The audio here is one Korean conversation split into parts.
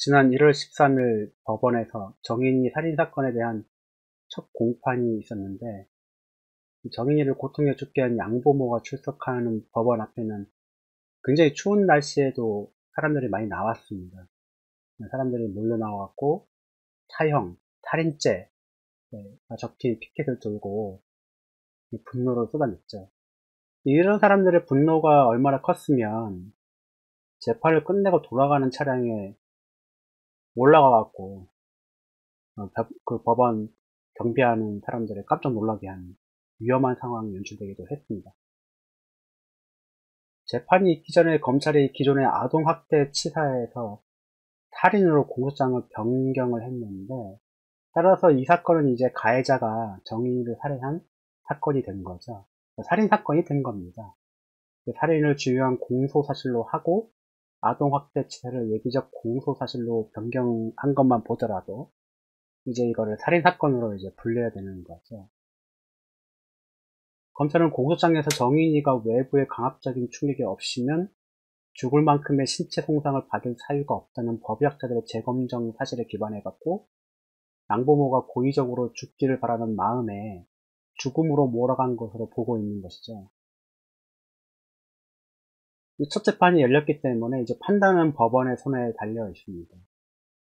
지난 1월 13일 법원에서 정인이 살인사건에 대한 첫 공판이 있었는데, 정인이를 고통에 죽게 한 양보모가 출석하는 법원 앞에는 굉장히 추운 날씨에도 사람들이 많이 나왔습니다. 사람들이 몰려 나왔고, 사형, 살인죄가 적힌 피켓을 들고 분노를 쏟아냈죠. 이런 사람들의 분노가 얼마나 컸으면 재판을 끝내고 돌아가는 차량에 올라가갖고 그 법원 경비하는 사람들을 깜짝 놀라게 하는 위험한 상황이 연출되기도 했습니다. 재판이 있기 전에 검찰이 기존의 아동학대 치사에서 살인으로 공소장을 변경을 했는데, 따라서 이 사건은 이제 가해자가 정인이를 살해한 사건이 된 거죠. 살인사건이 된 겁니다. 살인을 주요한 공소사실로 하고 아동학대 치사를 예비적 공소사실로 변경한 것만 보더라도 이제 이거를 살인사건으로 이제 분류해야 되는 거죠. 검찰은 공소장에서 정인이가 외부의 강압적인 충격이 없이는 죽을 만큼의 신체 손상을 받을 사유가 없다는 법의학자들의 재검정 사실에 기반해갖고 양보모가 고의적으로 죽기를 바라는 마음에 죽음으로 몰아간 것으로 보고 있는 것이죠. 이 첫 재판이 열렸기 때문에 이제 판단은 법원의 손에 달려 있습니다.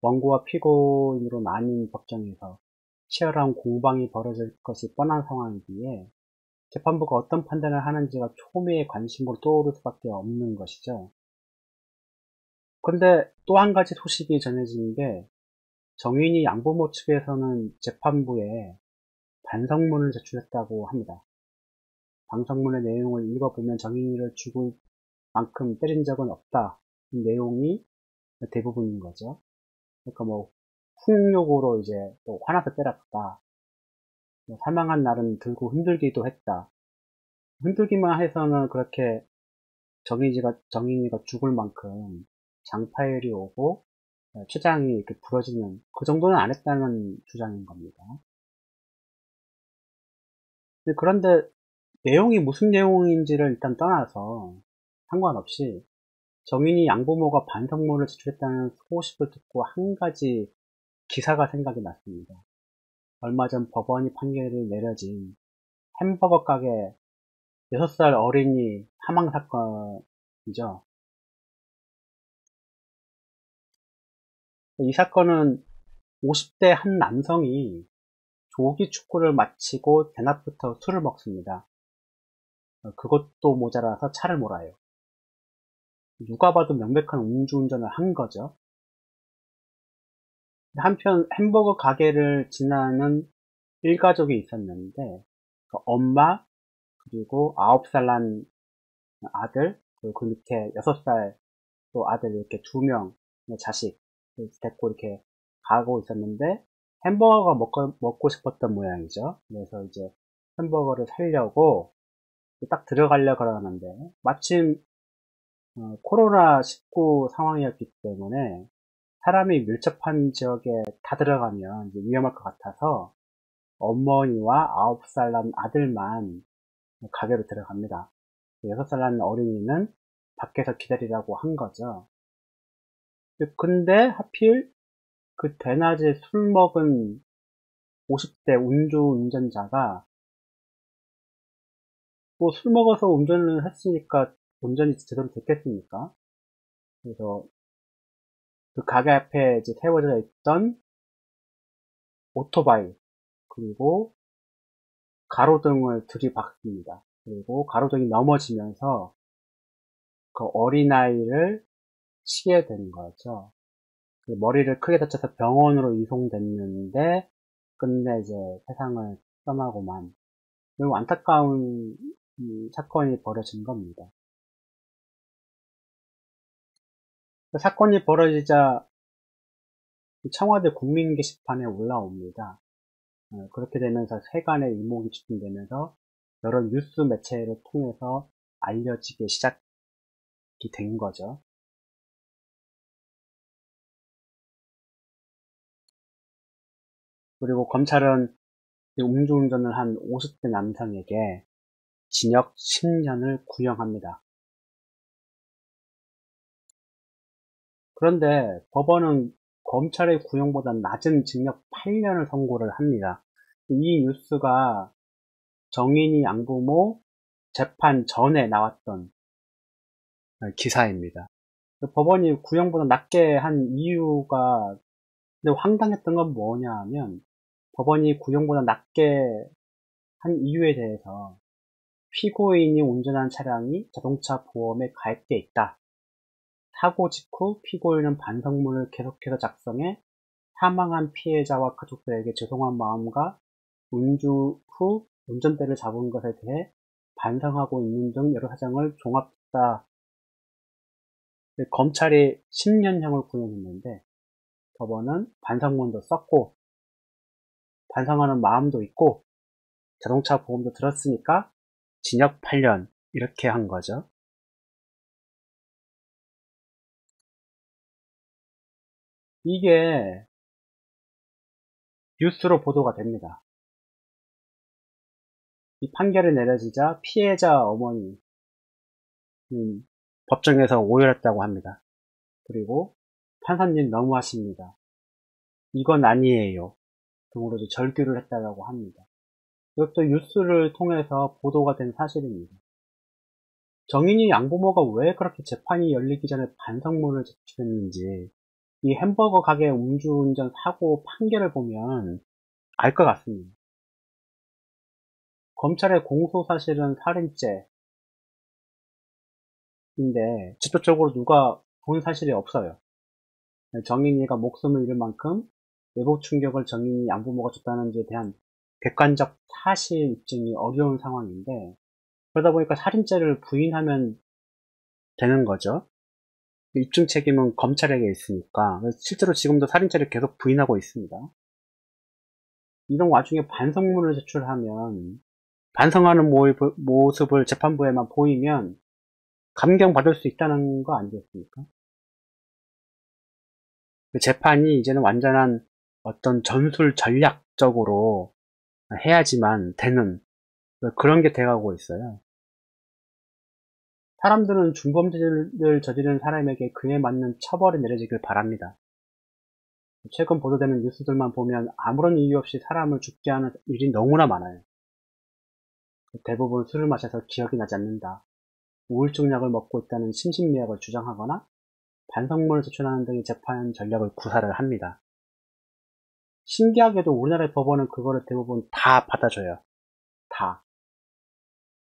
원고와 피고인으로 나뉜 법정에서 치열한 공방이 벌어질 것이 뻔한 상황이기에 재판부가 어떤 판단을 하는지가 초미의 관심으로 떠오를 수밖에 없는 것이죠. 그런데 또 한 가지 소식이 전해진 게, 정인이 양부모 측에서는 재판부에 반성문을 제출했다고 합니다. 반성문의 내용을 읽어보면 정인이를 죽을 만큼 때린 적은 없다, 이 내용이 대부분인 거죠. 그러니까 뭐 훈육으로 이제 또 화나서 때렸다, 사망한 날은 들고 흔들기도 했다. 흔들기만 해서는 그렇게 정인이가 죽을 만큼 장파열이 오고 췌장이 이렇게 부러지는 그 정도는 안 했다는 주장인 겁니다. 그런데 내용이 무슨 내용인지를 일단 떠나서 상관없이 정인이 양부모가 반성문을 제출했다는 소식을 듣고 한 가지 기사가 생각이 났습니다. 얼마 전 법원이 판결이 내려진 햄버거 가게 6살 어린이 사망 사건이죠. 이 사건은 50대 한 남성이 조기 축구를 마치고 대낮부터 술을 먹습니다. 그것도 모자라서 차를 몰아요. 누가 봐도 명백한 음주운전을 한 거죠. 한편 햄버거 가게를 지나는 일가족이 있었는데, 그 엄마, 그리고 9살 난 아들, 그리고 그 밑에 6살 또 아들, 이렇게 2명 자식 데리고 이렇게 가고 있었는데, 햄버거가 먹고 싶었던 모양이죠. 그래서 이제 햄버거를 사려고 딱 들어가려고 그러는데, 마침 코로나19 상황이었기 때문에 사람이 밀접한 지역에 다 들어가면 이제 위험할 것 같아서 어머니와 9살 난 아들만 가게로 들어갑니다. 6살 난 어린이는 밖에서 기다리라고 한 거죠. 근데 하필 그 대낮에 술 먹은 50대 운전자가 뭐 술 먹어서 운전을 했으니까 운전이 제대로 됐겠습니까? 그래서 그 가게 앞에 이제 세워져 있던 오토바이, 그리고 가로등을 들이박습니다. 그리고 가로등이 넘어지면서 그 어린아이를 치게 된 거죠. 그 머리를 크게 다쳐서 병원으로 이송됐는데, 끝내 이제 세상을 떠나고만, 매우 안타까운 사건이 벌어진 겁니다. 그 사건이 벌어지자 청와대 국민 게시판에 올라옵니다. 그렇게 되면서 세간의 이목이 집중되면서 여러 뉴스 매체를 통해서 알려지기 시작이 된 거죠. 그리고 검찰은 음주운전을 한 50대 남성에게 징역 10년을 구형합니다. 그런데 법원은 검찰의 구형보다 낮은 징역 8년을 선고를 합니다. 이 뉴스가 정인이 양부모 재판 전에 나왔던 기사입니다. 법원이 구형보다 낮게 한 이유가, 근데 황당했던 건 뭐냐 하면, 법원이 구형보다 낮게 한 이유에 대해서 피고인이 운전한 차량이 자동차 보험에 가입돼 있다. 사고 직후 피고인은 반성문을 계속해서 작성해 사망한 피해자와 가족들에게 죄송한 마음과 운주 후 운전대를 잡은 것에 대해 반성하고 있는 등 여러 사정을 종합했다. 검찰이 10년형을 구형했는데 법원은 반성문도 썼고 반성하는 마음도 있고 자동차 보험도 들었으니까 징역 8년 이렇게 한 거죠. 이게 뉴스로 보도가 됩니다. 이 판결이 내려지자 피해자 어머니 법정에서 오열했다고 합니다. 그리고 판사님 너무하십니다. 이건 아니에요. 등으로 절규를 했다고 합니다. 이것도 뉴스를 통해서 보도가 된 사실입니다. 정인이 양부모가 왜 그렇게 재판이 열리기 전에 반성문을 제출했는지 이 햄버거 가게 음주운전 사고 판결을 보면 알 것 같습니다. 검찰의 공소사실은 살인죄인데 직접적으로 누가 본 사실이 없어요. 정인이가 목숨을 잃을 만큼 외부 충격을 정인이 양부모가 줬다는 데에 대한 객관적 사실 입증이 어려운 상황인데 그러다 보니까 살인죄를 부인하면 되는 거죠. 입증 책임은 검찰에게 있으니까 실제로 지금도 살인죄를 계속 부인하고 있습니다. 이런 와중에 반성문을 제출하면 반성하는 모습을 재판부에만 보이면 감경받을 수 있다는 거 아니겠습니까? 재판이 이제는 완전한 어떤 전술 전략적으로 해야지만 되는 그런 게 돼가고 있어요. 사람들은 중범죄를 저지른 사람에게 그에 맞는 처벌이 내려지길 바랍니다. 최근 보도되는 뉴스들만 보면 아무런 이유 없이 사람을 죽게 하는 일이 너무나 많아요. 대부분 술을 마셔서 기억이 나지 않는다. 우울증 약을 먹고 있다는 심신미약을 주장하거나 반성문을 제출하는 등의 재판 전략을 구사를 합니다. 신기하게도 우리나라의 법원은 그거를 대부분 다 받아줘요. 다.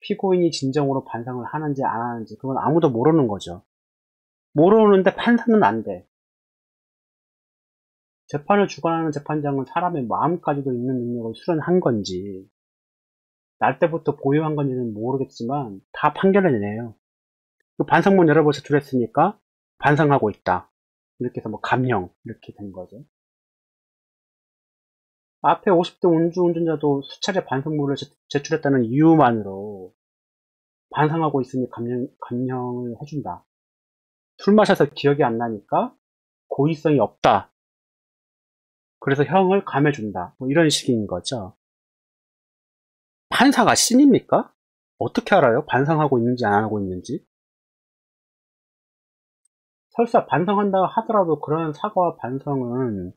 피고인이 진정으로 반성을 하는지 안 하는지 그건 아무도 모르는 거죠. 모르는데 판사는 안 돼. 재판을 주관하는 재판장은 사람의 마음까지도 읽는 능력을 수련한 건지 날 때부터 보유한 건지는 모르겠지만 다 판결을 내네요. 그 반성문 여러 번 제출했으니까 반성하고 있다. 이렇게 해서 뭐 감형 이렇게 된 거죠. 앞에 50대 운전자도 수차례 반성문을 제출했다는 이유만으로 반성하고 있으니 감형을 해준다. 술 마셔서 기억이 안 나니까 고의성이 없다. 그래서 형을 감해준다. 뭐 이런 식인 거죠. 판사가 신입니까? 어떻게 알아요? 반성하고 있는지 안 하고 있는지? 설사 반성한다 하더라도 그런 사과와 반성은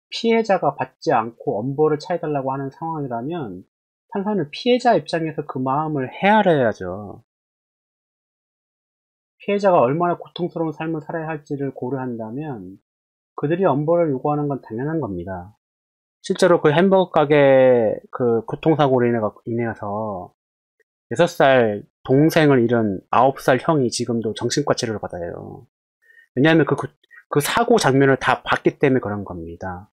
피해자가 받지 않고 엄벌을 차해달라고 하는 상황이라면 판사는 피해자 입장에서 그 마음을 헤아려야죠. 피해자가 얼마나 고통스러운 삶을 살아야 할지를 고려한다면 그들이 엄벌을 요구하는 건 당연한 겁니다. 실제로 그 햄버거 가게 그 교통사고로 인해서 6살 동생을 잃은 9살 형이 지금도 정신과 치료를 받아요. 왜냐하면 그 사고 장면을 다 봤기 때문에 그런 겁니다.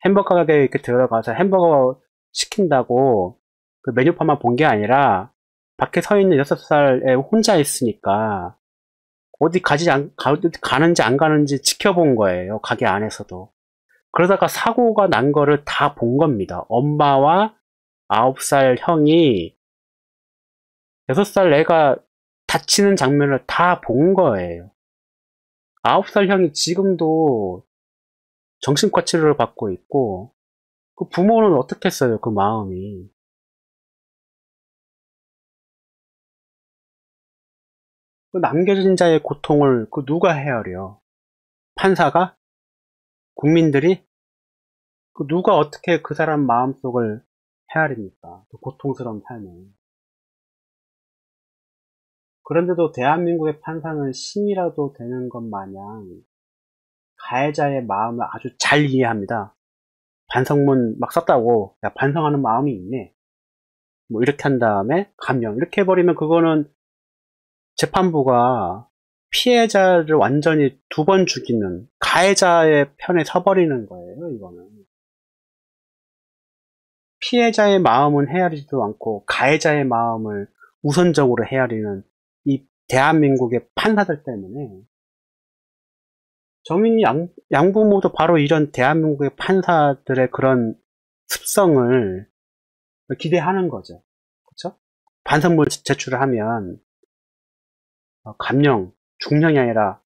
햄버거 가게에 이렇게 들어가서 햄버거 시킨다고 그 메뉴판만 본 게 아니라 밖에 서 있는 6살에 혼자 있으니까 어디 가는지 안 가는지 지켜본 거예요. 가게 안에서도. 그러다가 사고가 난 거를 다 본 겁니다. 엄마와 9살 형이 6살 애가 다치는 장면을 다 본 거예요. 9살 형이 지금도 정신과 치료를 받고 있고 그 부모는 어떻겠어요, 그 마음이. 그 남겨진 자의 고통을 그 누가 헤아려. 판사가? 국민들이? 누가 어떻게 그 사람 마음속을 헤아립니까? 그 고통스러운 삶을. 그런데도 대한민국의 판사는 신이라도 되는 것 마냥 가해자의 마음을 아주 잘 이해합니다. 반성문 막 썼다고, 야, 반성하는 마음이 있네. 뭐, 이렇게 한 다음에, 감형. 이렇게 해버리면 그거는 재판부가 피해자를 완전히 두 번 죽이는, 가해자의 편에 서버리는 거예요, 이거는. 피해자의 마음은 헤아리지도 않고, 가해자의 마음을 우선적으로 헤아리는 이 대한민국의 판사들 때문에, 정인이 양부모도 바로 이런 대한민국의 판사들의 그런 습성을 기대하는 거죠. 그렇죠? 반성문 제출을 하면 감형, 중형이 아니라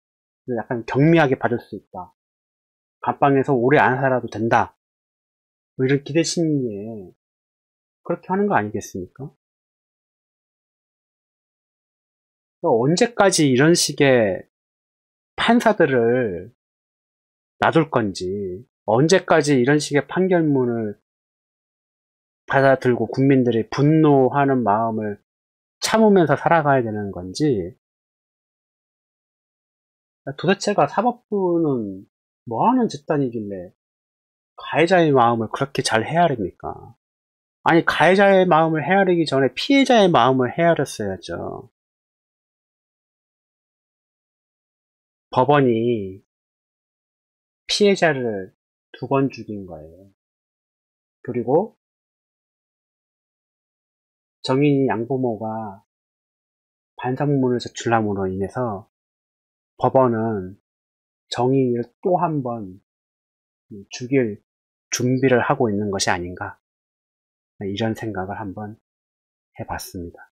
약간 경미하게 받을 수 있다. 감방에서 오래 안 살아도 된다. 뭐 이런 기대 심리에 그렇게 하는 거 아니겠습니까? 언제까지 이런 식의 판사들을 놔둘 건지, 언제까지 이런 식의 판결문을 받아들고 국민들이 분노하는 마음을 참으면서 살아가야 되는 건지, 도대체가 사법부는 뭐 하는 집단이길래 가해자의 마음을 그렇게 잘 헤아립니까? 아니, 가해자의 마음을 헤아리기 전에 피해자의 마음을 헤아렸어야죠. 법원이 피해자를 두 번 죽인 거예요. 그리고 정인이 양부모가 반성문을 제출함으로 인해서 법원은 정인이를 또 한 번 죽일 준비를 하고 있는 것이 아닌가, 이런 생각을 한번 해봤습니다.